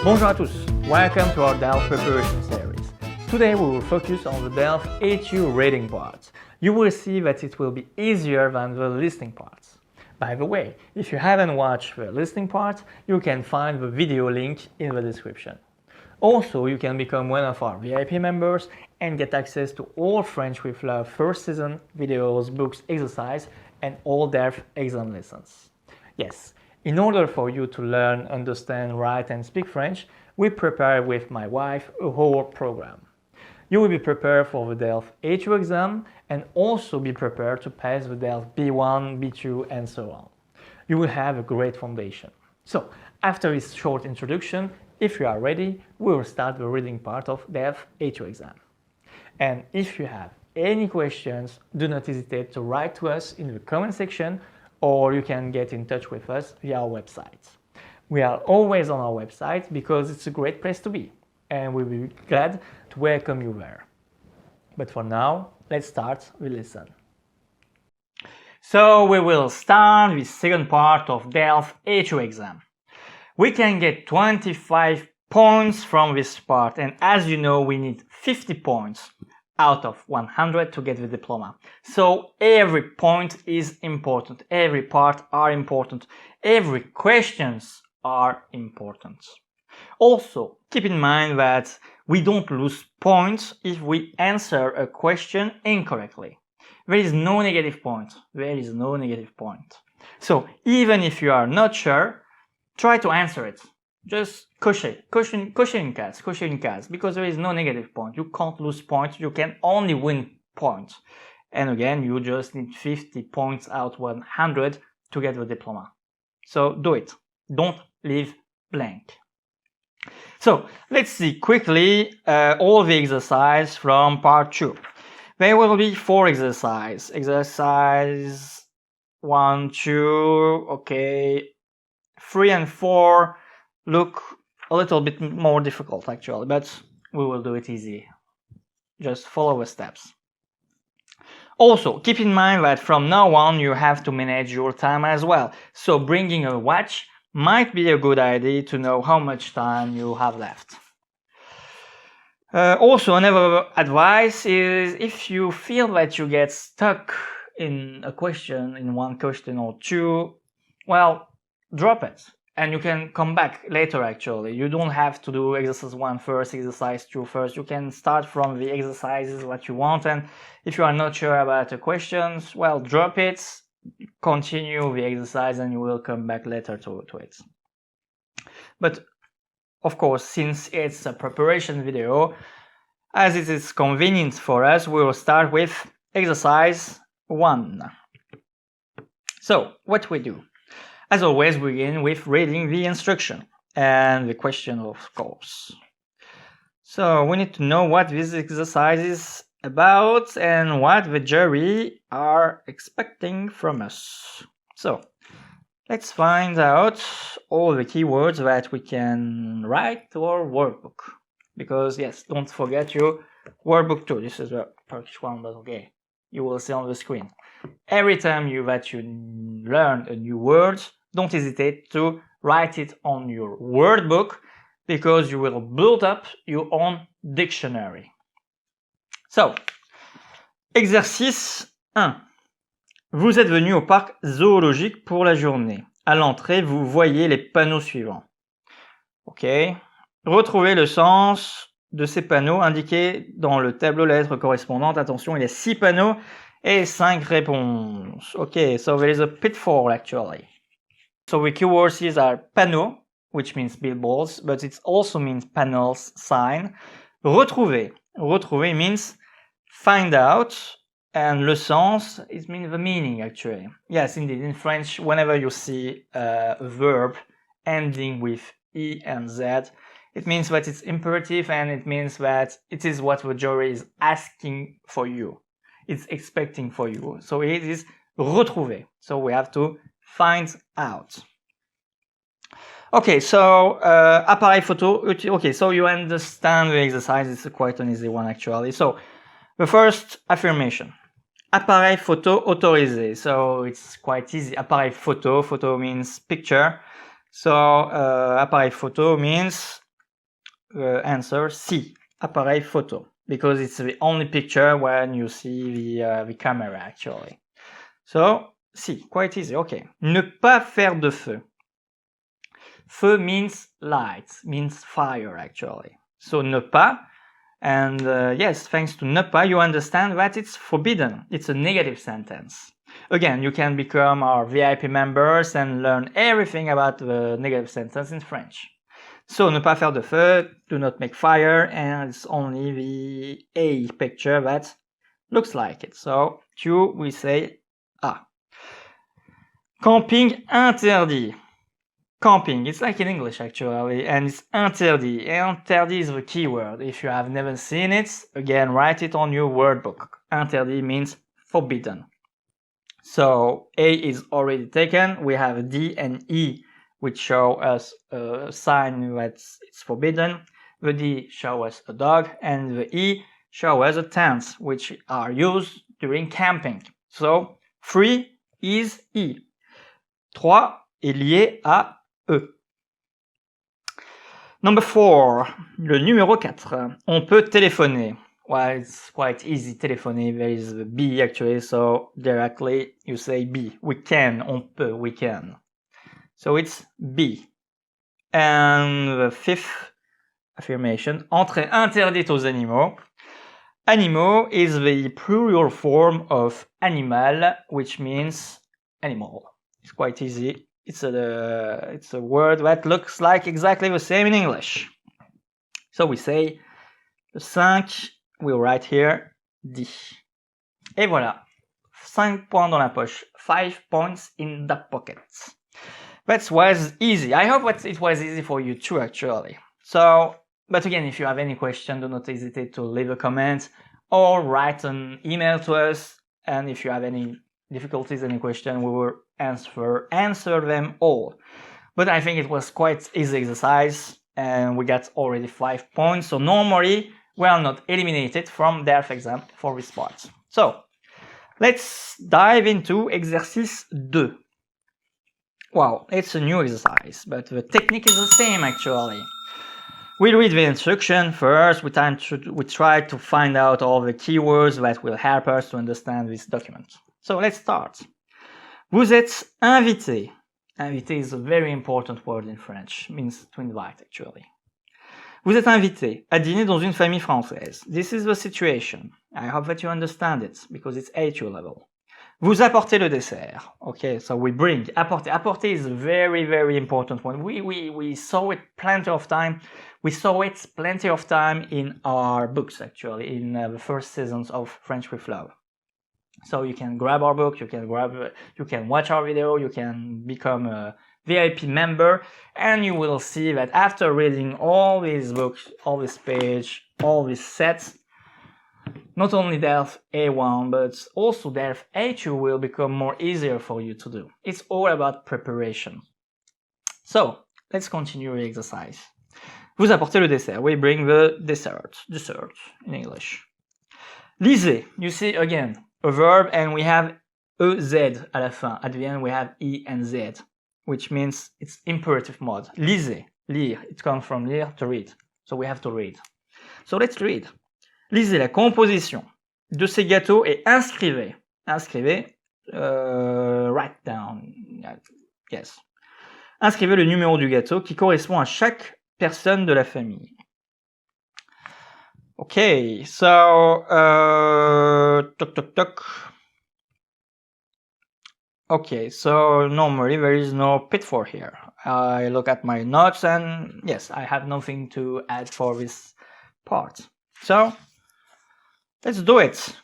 Bonjour à tous, welcome to our DELF Preparation series. Today we will focus on the DELF A2 reading part. You will see that it will be easier than the listening parts. By the way, if you haven't watched the listening part, you can find the video link in the description. Also, you can become one of our VIP members and get access to all French with Love first season videos, books, exercise, and all DELF exam lessons. Yes, in order for you to learn, understand, write, and speak French, we prepare with my wife a whole program. You will be prepared for the DELF A2 exam and also be prepared to pass the DELF B1, B2, and so on. You will have a great foundation. So, after this short introduction, if you are ready, we will start the reading part of DELF A2 exam. And if you have any questions, do not hesitate to write to us in the comment section, or you can get in touch with us via our website. We are always on our website because it's a great place to be, and we'll be glad to welcome you there. But for now, let's start the lesson. So we will start with the second part of DELF A2 exam. We can get 25 points from this part, and as you know, we need 50 points out of 100 to get the diploma. So every point is important, every part are important, every questions are important. Also, keep in mind that we don't lose points if we answer a question incorrectly. There is no negative point. There is no negative point. So even if you are not sure, try to answer it. Just caution in case, because there is no negative point. You can't lose points, you can only win points. And again, you just need 50 points out of 100 to get the diploma. So do it. Don't leave blank. So let's see quickly all the exercise from part 2. There will be 4 exercises. Exercise 1, 2, okay. 3 and 4 look a little bit more difficult actually, but we will do it easy. Just follow the steps. Also, keep in mind that from now on you have to manage your time as well. So bringing a watch might be a good idea to know how much time you have left. Also, another advice is if you feel that you get stuck in a question, in one question or two, well, drop it and you can come back later actually. You don't have to do exercise 1 first, exercise 2 first. You can start from the exercises what you want, and if you are not sure about the questions, well, drop it, continue the exercise and you will come back later to it. But of course, since it's a preparation video, as it is convenient for us, we will start with exercise 1. So, what we do? As always, we begin with reading the instruction and the question, of course. So, we need to know what this exercise is about and what the jury are expecting from us. So, let's find out all the keywords that we can write to our workbook. Because, yes, don't forget your workbook too. This is the Turkish one, but okay, you will see on the screen. Every time you learn a new word, don't hesitate to write it on your word book, because you will build up your own dictionary. So, exercice 1. Vous êtes venu au parc zoologique pour la journée. À l'entrée, vous voyez les panneaux suivants. Ok. Retrouvez le sens de ces panneaux indiqués dans le tableau lettres correspondantes. Attention, il y a 6 panneaux et 5 réponses. Okay, so there is a pitfall actually. So the keywords here are panneaux, which means billboards, but it also means panels, sign. Retrouver. Retrouver means find out, and le sens, it means the meaning actually. Yes, indeed, in French, whenever you see a verb ending with E and Z, it means that it's imperative and it means that it is what the jury is asking for you. It's expecting for you. So it is retrouver. So we have to find out. Okay, so appareil photo. Okay, so you understand the exercise. It's quite an easy one actually. So the first affirmation. Appareil photo autorisé. So it's quite easy. Appareil photo. Photo means picture. So appareil photo means answer C, appareil photo, because it's the only picture when you see the camera actually. So C, quite easy. Okay. Ne pas faire de feu. Feu means light, means fire actually. So ne pas, and yes, thanks to ne pas, you understand that it's forbidden. It's a negative sentence. Again, you can become our VIP members and learn everything about the negative sentence in French. So ne pas faire de feu, do not make fire, and it's only the A picture that looks like it. So Q, we say A. Camping interdit. Camping, it's like in English actually, and it's interdit. Interdit is the keyword. If you have never seen it, again, write it on your word book. Interdit means forbidden. So A is already taken. We have D and E, which show us a sign that it's forbidden. The D show us a dog, and the E show us a tent, which are used during camping. So 3 is E. 3 est lié à E. Number 4, le numéro 4. On peut téléphoner. Well, it's quite easy téléphoner. There is the B actually, so directly you say B. We can, on peut, we can. So it's B. And the 5th affirmation, entrée interdite aux animaux. Animaux is the plural form of animal, which means animal. It's quite easy. It's a word that looks like exactly the same in English. So we say the 5, we write here D. Et voilà, 5 points dans la poche, 5 points in the pocket. That was easy. I hope that it was easy for you too, actually. So, but again, if you have any question, do not hesitate to leave a comment or write an email to us. And if you have any difficulties, any question, we will answer them all. But I think it was quite easy exercise, and we got already 5 points. So normally we are not eliminated from DELF exam for this part. So let's dive into exercice 2. Wow, it's a new exercise, but the technique is the same actually. We read the instruction first, we try to find out all the keywords that will help us to understand this document. So let's start. Vous êtes invité. Invité is a very important word in French, means to invite actually. Vous êtes invité à dîner dans une famille française. This is the situation. I hope that you understand it, because it's A2 level. Vous apportez le dessert. Okay, so we bring. Apporter. Apporter is a very, very important one. We saw it plenty of time. We saw it plenty of time in our books, actually, in the first seasons of French with Love. So you can grab our book, you can watch our video, you can become a VIP member, and you will see that after reading all these books, all this page, all these sets, not only DELF A1, but also DELF A2 will become more easier for you to do. It's all about preparation. So, let's continue the exercise. Vous apportez le dessert. We bring the dessert in English. Lisez. You see, again, a verb, and we have EZ à la fin. At the end, we have E and Z, which means it's imperative mode. Lisez, lire. It comes from lire, to read. So we have to read. So let's read. Lisez la composition de ces gâteaux et inscrivez. Inscrivez, write down. Yes. Inscrivez le numéro du gâteau qui correspond à chaque personne de la famille. Okay, so, Okay, so normally there is no pitfall here. I look at my notes and yes, I have nothing to add for this part. So, let's do it,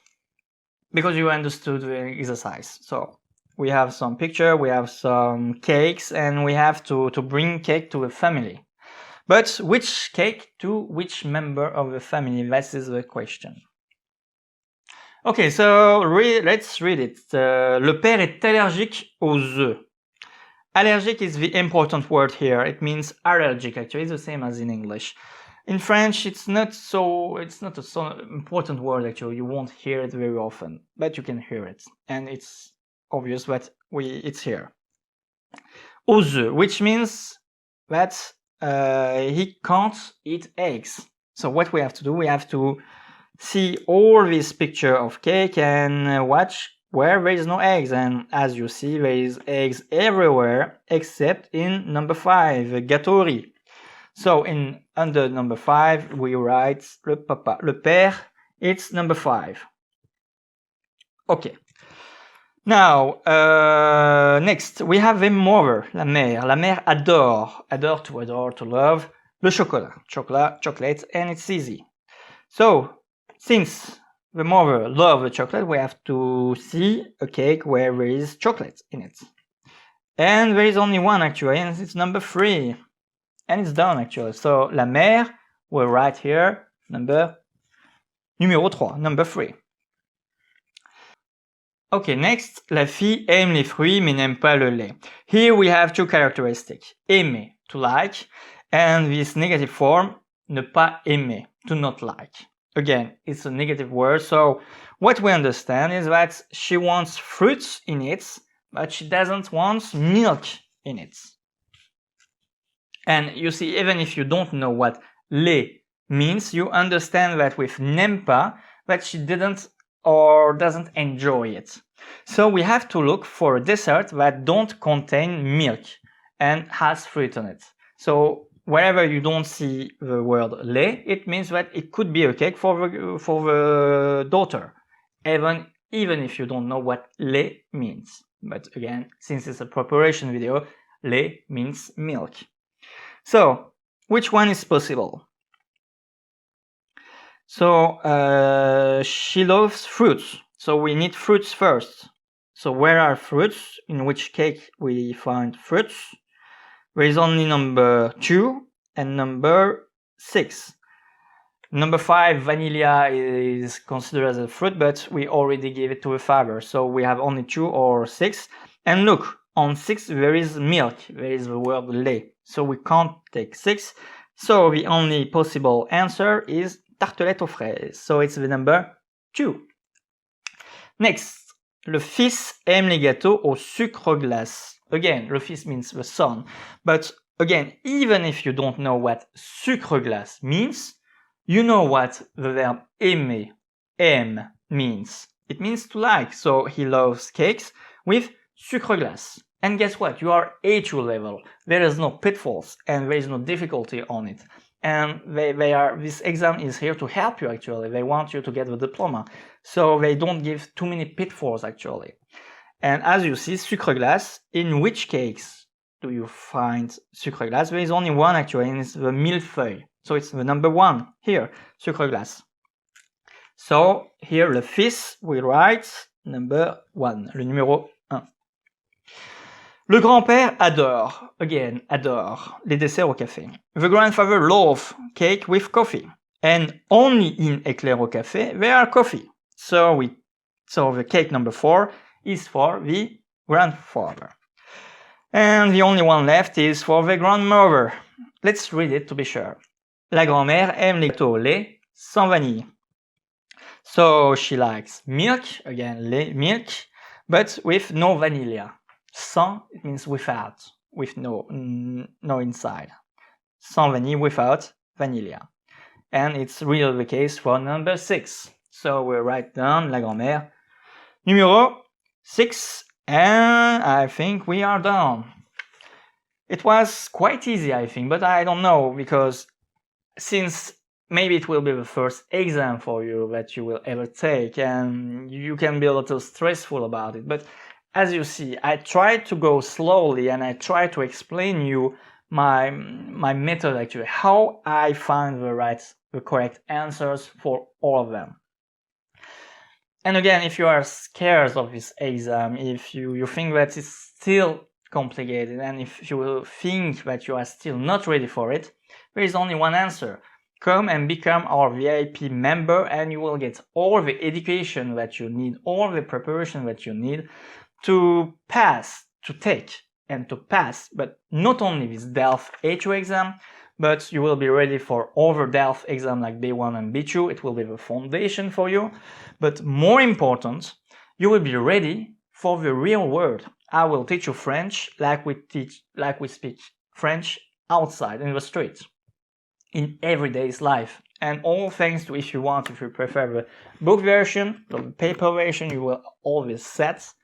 because you understood the exercise. So, we have some picture, we have some cakes, and we have to bring cake to the family. But which cake to which member of the family? That is the question. Okay, so let's read it. Le père est allergique aux œufs. Allergic is the important word here. It means allergic, actually. It's the same as in English. In French, it's not a so important word, actually. You won't hear it very often, but you can hear it. And it's obvious that it's here. Aux œufs, which means that he can't eat eggs. So what we have to do, we have to see all this picture of cake and watch where there is no eggs. And as you see, there is eggs everywhere except in number 5, gâteaurie. So under number 5, we write le papa, le père. It's number 5. Okay. Now, next, we have the mother, la mère. La mère adore, to love, le chocolat, chocolate, and it's easy. So, since the mother loves the chocolate, we have to see a cake where there is chocolate in it. And there is only one actually, and it's number 3. And it's done actually. So, la mère, we'll write here, numéro 3, number 3. Okay, next, la fille aime les fruits mais n'aime pas le lait. Here we have 2 characteristics. Aimer, to like, and this negative form, ne pas aimer, to not like. Again, it's a negative word, so what we understand is that she wants fruits in it, but she doesn't want milk in it. And you see, even if you don't know what lait means, you understand that with n'aime pas, that she didn't or doesn't enjoy it. So we have to look for a dessert that don't contain milk and has fruit on it. So wherever you don't see the word lait, it means that it could be a cake for the daughter, even if you don't know what lait means. But again, since it's a preparation video, lait means milk. So which one is possible? So she loves fruits. So we need fruits first. So where are fruits? In which cake we find fruits? There is only number 2 and number 6. Number 5, vanilla, is considered as a fruit, but we already gave it to a father. So we have only 2 or 6. And look, on 6 there is milk. There is the word lait. So we can't take 6. So the only possible answer is tartelette aux fraises. So it's the number 2. Next, le fils aime les gâteaux au sucre glace. Again, le fils means the son. But again, even if you don't know what sucre glace means, you know what the verb aimer, aime, means. It means to like. So he loves cakes with sucre glace. And guess what? You are A2 level. There is no pitfalls and there is no difficulty on it. And this exam is here to help you actually. They want you to get the diploma. So they don't give too many pitfalls actually. And as you see, sucre glace, in which cakes do you find sucre glace? There is only one actually, and it's the millefeuille. So it's the number 1 here, sucre glace. So here, le fils, we write number 1, le numéro 1. Le grand-père adore, again, adore, les desserts au café. The grandfather loves cake with coffee. And only in éclairs au café, there are coffee. So the cake number 4 is for the grandfather. And the only one left is for the grandmother. Let's read it to be sure. La grand-mère aime les gâteaux au lait sans vanille. So she likes milk, again, milk, but with no vanilla. Sans, it means without, with no inside. Sans vanille, without vanilla. And it's really the case for number 6. So we write down la grand-mère. Numéro 6, and I think we are done. It was quite easy, I think, but I don't know, because since maybe it will be the first exam for you that you will ever take, and you can be a little stressful about it. But as you see, I try to go slowly and I try to explain you my method actually, how I find the correct answers for all of them. And again, if you are scared of this exam, if you think that it's still complicated, and if you think that you are still not ready for it, there is only one answer. Come and become our VIP member and you will get all the education that you need, all the preparation that you need to pass, to take and to pass, but not only this DELF A2 exam, but you will be ready for other DELF exam like B1 and B2. It will be the foundation for you. But more important, you will be ready for the real world. I will teach you French like we speak French outside in the street, in everyday's life. And all thanks to, if you prefer the book version or the paper version, you will always set.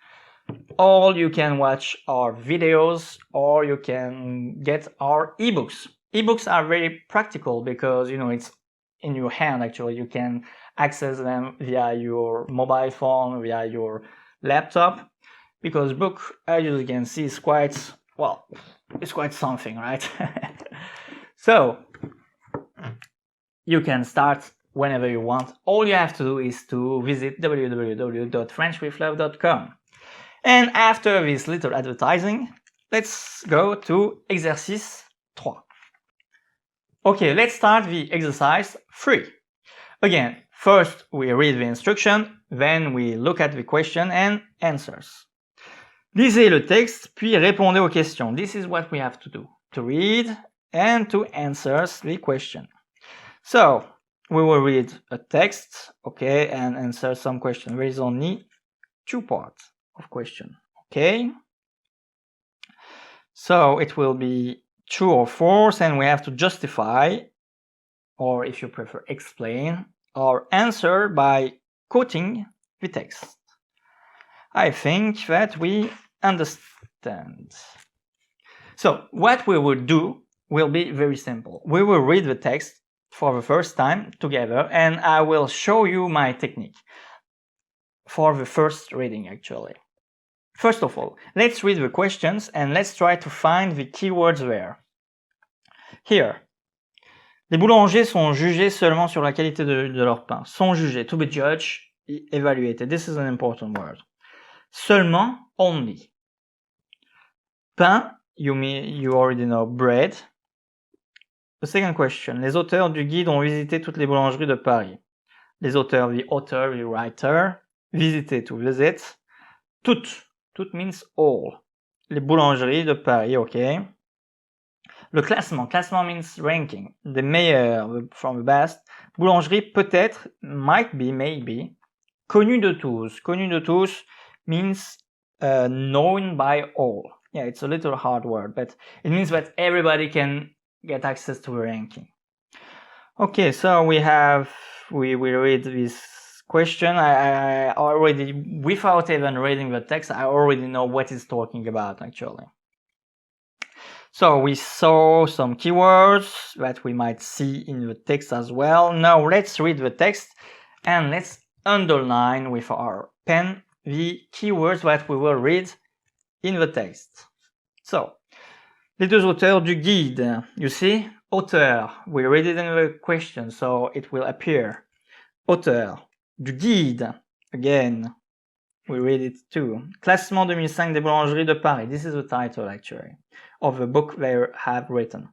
Or you can watch our videos, or you can get our ebooks. Ebooks are very practical because, it's in your hand actually. You can access them via your mobile phone, via your laptop, because book, as you can see, is quite, well, it's quite something, right? So, you can start whenever you want. All you have to do is to visit www.frenchwithlove.com. And after this little advertising, let's go to exercice 3. Okay, let's start the exercise 3. Again, first we read the instruction, then we look at the question and answers. Lisez le texte, puis répondez aux questions. This is what we have to do, to read and to answer the question. So, we will read a text, okay, and answer some questions. There is only 2 parts of question, okay? So, it will be true or false, and we have to justify, or if you prefer, explain our answer by quoting the text. I think that we understand. So, what we will do will be very simple. We will read the text for the first time together, and I will show you my technique for the first reading actually. First of all, let's read the questions and let's try to find the keywords there. Here, les boulangers sont jugés seulement sur la qualité de leur pain. Sont jugés, to be judged, evaluated. This is an important word. Seulement, only. Pain, you already know, bread. The second question. Les auteurs du guide ont visité toutes les boulangeries de Paris. Les auteurs, the author, the writer. Visiter, to visit. Toutes. Toutes means all. Les boulangeries de Paris, okay. Le classement. Classement means ranking. The meilleurs, from the best. Boulangerie, peut-être, might be, maybe. Connu de tous. Connu de tous means known by all. Yeah, it's a little hard word, but it means that everybody can get access to the ranking. Okay, so we read this question. I already, without even reading the text, I already know what it's talking about actually. So we saw some keywords that we might see in the text as well. Now let's read the text and let's underline with our pen the keywords that we will read in the text. So, les deux auteurs du guide, you see, auteur, we read it in the question, so it will appear. Auteur, du guide, again, we read it too. Classement 2005 des boulangeries de Paris, this is the title actually, of the book they have written.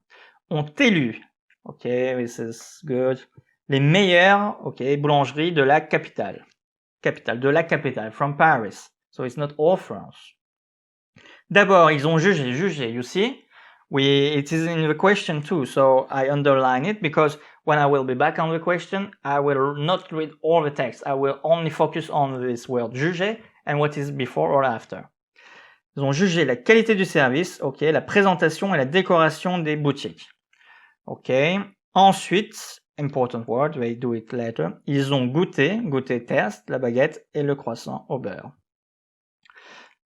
Ont élu, okay, this is good. Les meilleures, okay, boulangeries de la capitale. Capitale, de la capitale, from Paris. So it's not all France. D'abord, ils ont jugé, you see? It is in the question too, so I underline it because when I will be back on the question, I will not read all the text. I will only focus on this word juger and what is before or after. Ils ont jugé la qualité du service, ok, la présentation et la décoration des boutiques. Ok. Ensuite, important word, they do it later. Ils ont goûté test, la baguette et le croissant au beurre.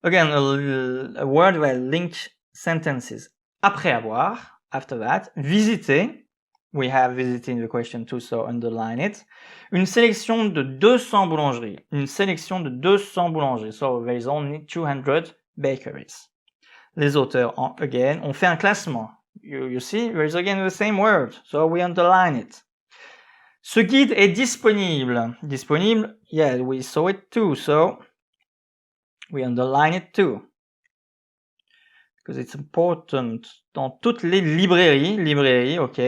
Again, a word where link sentences. Après avoir, after that, visiter, we have visited in the question too, so underline it. Une sélection de 200 boulangeries. Une sélection de 200 boulangeries. So there is only 200 bakeries. Les auteurs, again, ont fait un classement. You see, there is again the same word, so we underline it. Ce guide est disponible. Disponible, yeah, we saw it too, so we underline it too. Because it's important. Dans toutes les librairies, ok,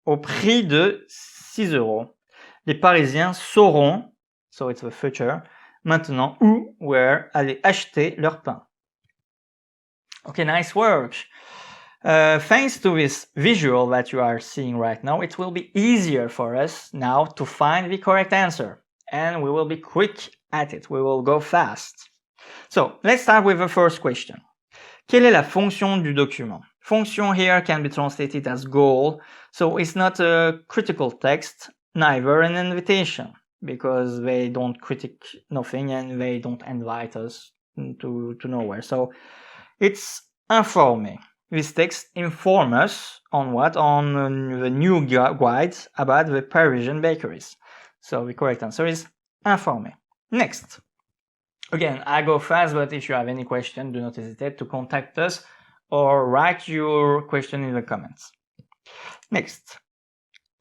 au prix de 6 €. Les Parisiens sauront, so it's the future, maintenant où, where, aller acheter leur pain. Okay, nice work. Thanks to this visual that you are seeing right now, it will be easier for us now to find the correct answer. And we will be quick at it. We will go fast. So, let's start with the first question. Quelle est la fonction du document? Function here can be translated as goal, so it's not a critical text, neither an invitation, because they don't critique nothing and they don't invite us to nowhere. So it's informer. This text informs us on what? On the new guide about the Parisian bakeries. So the correct answer is informer. Next. Again, I go fast, but if you have any question, do not hesitate to contact us or write your question in the comments. Next.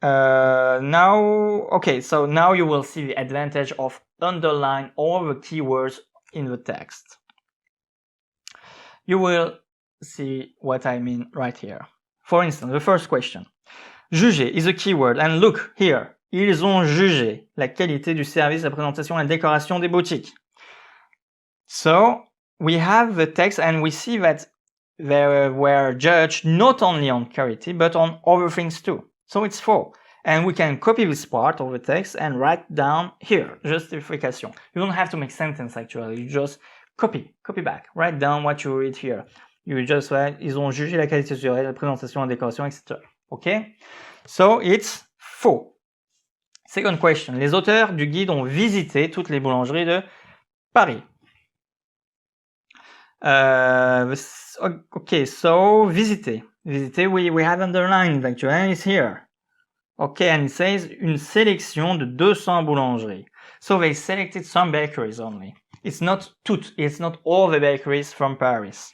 So now you will see the advantage of underline all the keywords in the text. You will see what I mean right here. For instance, the first question. Juger is a keyword, and look here. Ils ont jugé la qualité du service, la présentation et la décoration des boutiques. So we have the text and we see that they were judged not only on quality but on other things too. So it's 4. And we can copy this part of the text and write down here, justification. You don't have to make sentence actually, you just copy back, write down what you read here. You just write, ils ont jugé la qualité du service, la présentation, la décoration, etc. Okay? So it's 4. Second question. Les auteurs du guide ont visité toutes les boulangeries de Paris. Okay, so visiter. Visiter, we have underlined actually, and it's here. Okay, and it says une sélection de 200 boulangeries. So they selected some bakeries only. It's not toutes, it's not all the bakeries from Paris.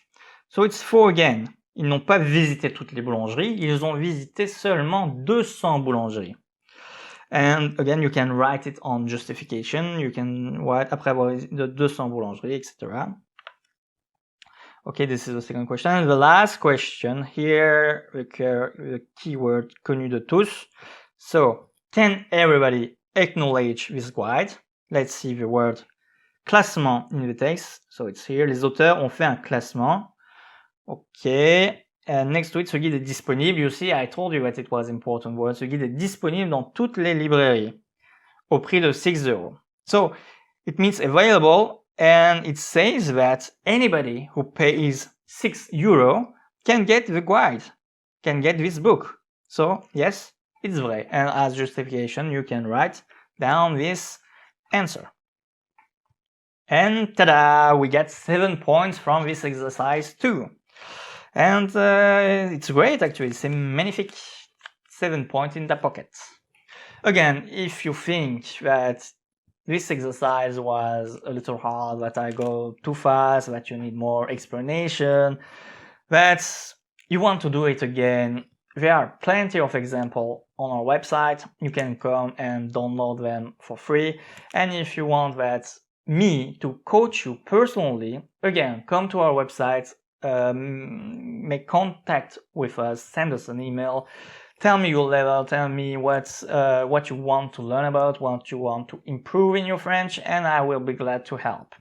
So it's 4 again. Ils n'ont pas visité toutes les boulangeries, ils ont visité seulement 200 boulangeries. And again, you can write it on justification. You can write après avoir de 200 boulangeries, etc. Okay, this is the second question. And the last question here, the keyword connu de tous. So, can everybody acknowledge this guide? Let's see the word classement in the text. So it's here. Les auteurs ont fait un classement. Okay. And next to it, ce guide est disponible. You see, I told you that it was important word. Ce guide est disponible dans toutes les librairies au prix de 6 €. So, it means available, and it says that anybody who pays 6 € can get the guide, can get this book. So, yes, it's vrai. And as justification, you can write down this answer. And ta-da! We get 7 points from this exercise too. And it's great actually, it's a magnifique 7 points in the pocket. Again, if you think that this exercise was a little hard, that I go too fast, that you need more explanation, that you want to do it again, there are plenty of examples on our website. You can come and download them for free. And if you want that me to coach you personally, again, come to our website, make contact with us, send us an email, tell me your level, tell me what you want to learn about, what you want to improve in your French, and I will be glad to help.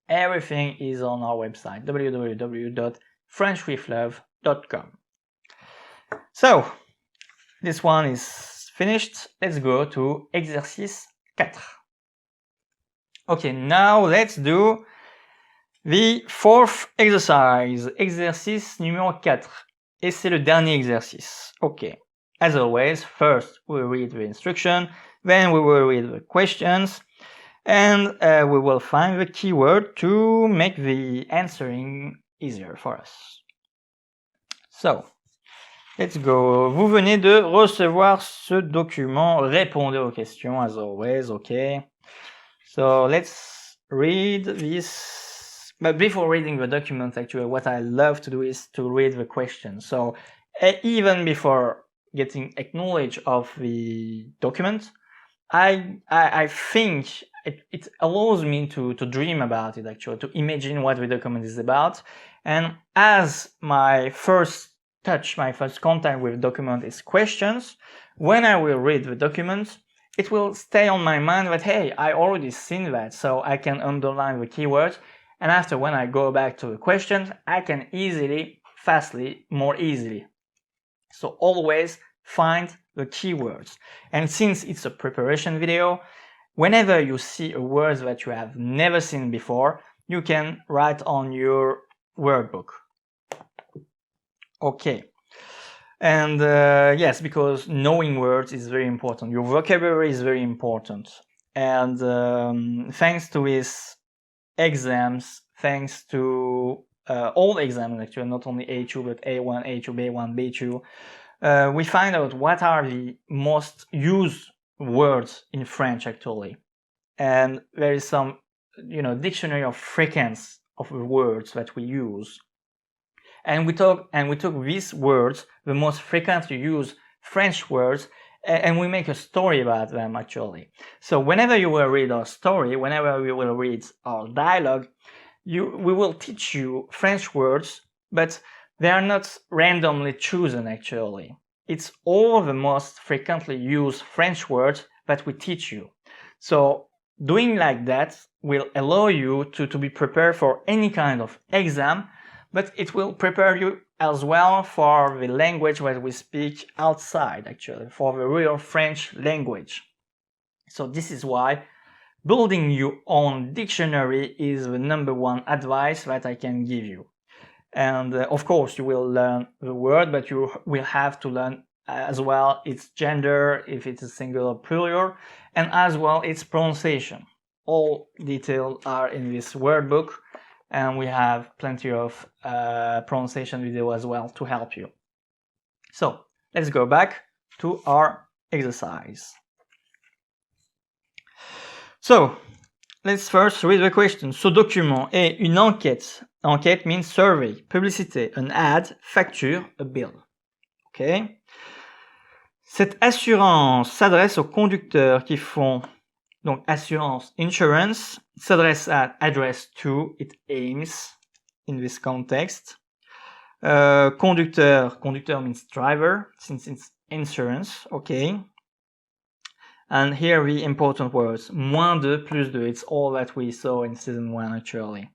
Everything is on our website, www.frenchwithlove.com. So, this one is finished. Let's go to exercice 4. Okay, now let's do the 4th exercise, exercice numéro 4. Et c'est le dernier exercice. Okay. As always, first we read the instruction, then we will read the questions, and we will find the keyword to make the answering easier for us. So, let's go. Vous venez de recevoir ce document. Répondez aux questions as always, okay? So, let's read this. But before reading the document, actually, what I love to do is to read the questions. So even before getting acknowledge of the document, I think it allows me to dream about it, actually, to imagine what the document is about. And as my first touch, my first contact with the document is questions, when I will read the document, it will stay on my mind that, hey, I already seen that, so I can underline the keywords. And after, when I go back to the questions, I can more easily. So always find the keywords. And since it's a preparation video, whenever you see a word that you have never seen before, you can write on your word book. Okay. And yes, because knowing words is very important. Your vocabulary is very important. And thanks to these exams, thanks to all exams actually, not only A2 but A1, A2, B1, B2, we find out what are the most used words in French actually. And there is some, dictionary of frequency of the words that we use. And we took these words, the most frequently used French words, and we make a story about them actually. So whenever you will read our story, whenever we will read our dialogue, we will teach you French words, but they are not randomly chosen actually. It's all the most frequently used French words that we teach you. So doing like that will allow you to be prepared for any kind of exam, but it will prepare you as well for the language that we speak outside actually, for the real French language. So this is why building your own dictionary is the #1 advice that I can give you. And of course you will learn the word, but you will have to learn as well its gender, if it's a singular or plural, and as well its pronunciation. All details are in this word book, and we have plenty of pronunciation video as well to help you. So let's go back to our exercise. So let's first read the question. Ce document est une enquête. Enquête means survey, publicité, an ad, facture, a bill. Okay. Cette assurance s'adresse aux conducteurs qui font, donc assurance, insurance, s'adresse à, address to, it aims in this context. Conducteur means driver, since it's insurance, okay. And here the important words, moins de, plus de, it's all that we saw in season 1 actually.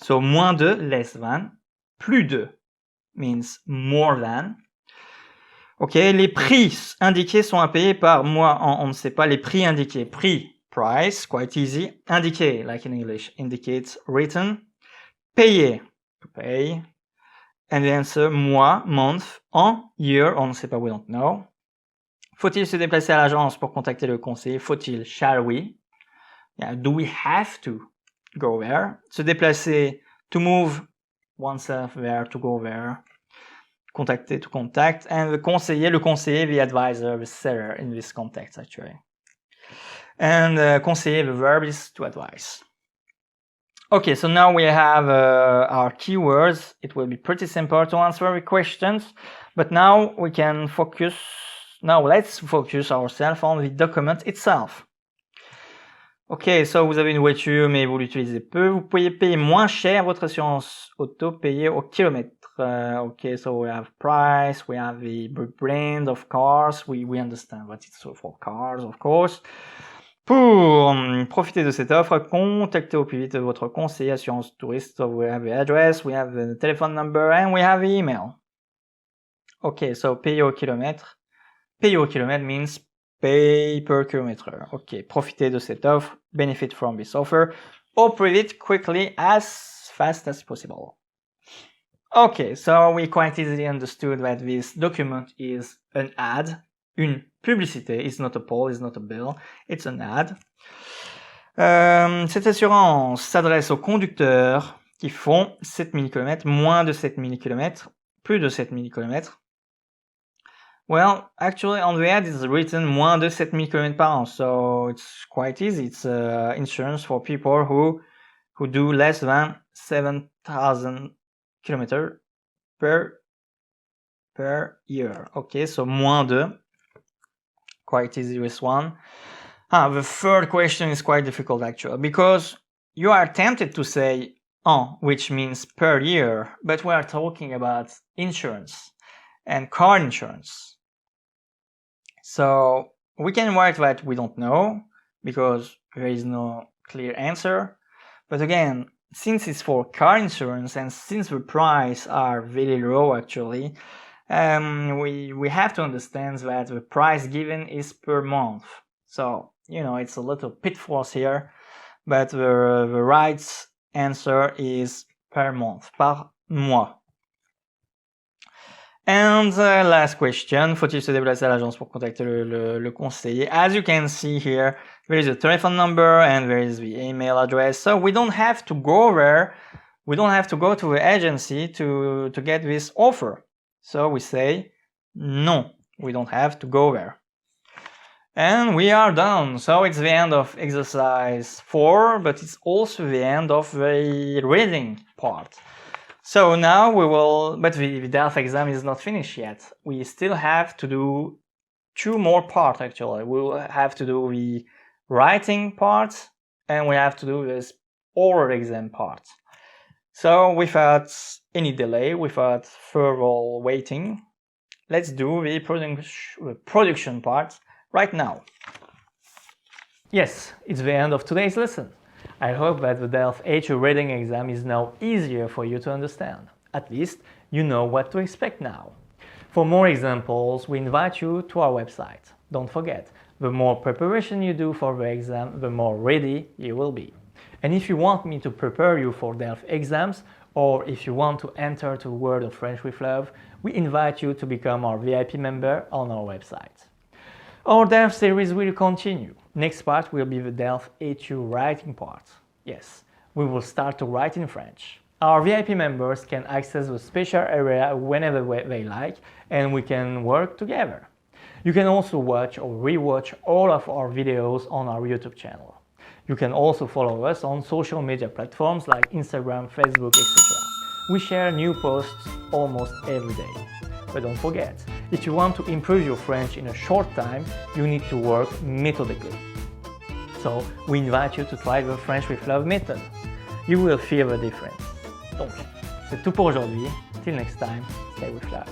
So moins de, less than, plus de means more than. Ok, les prix indiqués sont à payer par moi, on ne sait pas les prix indiqués. Prix, price, quite easy. Indiqué, like in English, indicates written. Payer, to pay. And the answer, mois, month, an, year, on ne sait pas, we don't know. Faut-il se déplacer à l'agence pour contacter le conseiller? Faut-il, shall we? Yeah, do we have to go there? Se déplacer, to move oneself there, to go there. Contacter, to contact, and the conseiller, the advisor, the seller in this context actually. And conseiller, the verb is to advise. Okay, so now we have our keywords. It will be pretty simple to answer the questions, but now we can focus. Now let's focus ourselves on the document itself. Ok, so vous avez une voiture mais vous l'utilisez peu, vous pouvez payer moins cher votre assurance auto payée au kilomètre. Okay, so we have price, we have the brand of cars, we understand what it's for cars, of course. Pour profiter de cette offre, contactez au plus vite votre conseiller assurance touriste. So we have the address, we have the telephone number, and we have the email. Okay, so payer au kilomètre. Payer au kilomètre means pay per kilometer. Okay, profiter de cette offre, benefit from this offer, operate it quickly as fast as possible. Okay, so we quite easily understood that this document is an ad, une publicité. It's not a poll, it's not a bill, it's an ad. Cette assurance s'adresse aux conducteurs qui font 7000 km, moins de 7000 km, plus de 7000 km. Well, actually on the ad it's written moins de 7000 km par an, so it's quite easy. It's insurance for people who do less than 7000 km per year. Okay, so moins de, quite easy this one. The third question is quite difficult actually, because you are tempted to say an, which means per year, but we are talking about insurance and car insurance. So we can write that we don't know because there is no clear answer. But again, since it's for car insurance and since the price are very low actually, we have to understand that the price given is per month. So, it's a little pitfalls here, but the right answer is per month, par mois. And last question, faut-il se déplacer à l'agence pour contacter le conseiller? As you can see here, there is a telephone number and there is the email address. So we don't have to go there. We don't have to go to the agency to get this offer. So we say, non, we don't have to go there. And we are done. So it's the end of exercise 4, but it's also the end of the reading part. So now we will, but the DELF exam is not finished yet. We still have to do 2 more parts actually. We will have to do the writing part and we have to do this oral exam part. So without any delay, without further waiting, let's do the production part right now. Yes, it's the end of today's lesson. I hope that the DELF A2 reading exam is now easier for you to understand. At least you know what to expect now. For more examples, we invite you to our website. Don't forget, the more preparation you do for the exam, the more ready you will be. And if you want me to prepare you for DELF exams, or if you want to enter to World of French with Love, we invite you to become our VIP member on our website. Our DELF series will continue. Next part will be the DELF A2 writing part. Yes, we will start to write in French. Our VIP members can access the special area whenever they like, and we can work together. You can also watch or rewatch all of our videos on our YouTube channel. You can also follow us on social media platforms like Instagram, Facebook, etc. We share new posts almost every day. But don't forget, if you want to improve your French in a short time, you need to work methodically. So, we invite you to try the French with Love method. You will feel the difference. Donc, c'est tout pour aujourd'hui. Till next time, stay with love.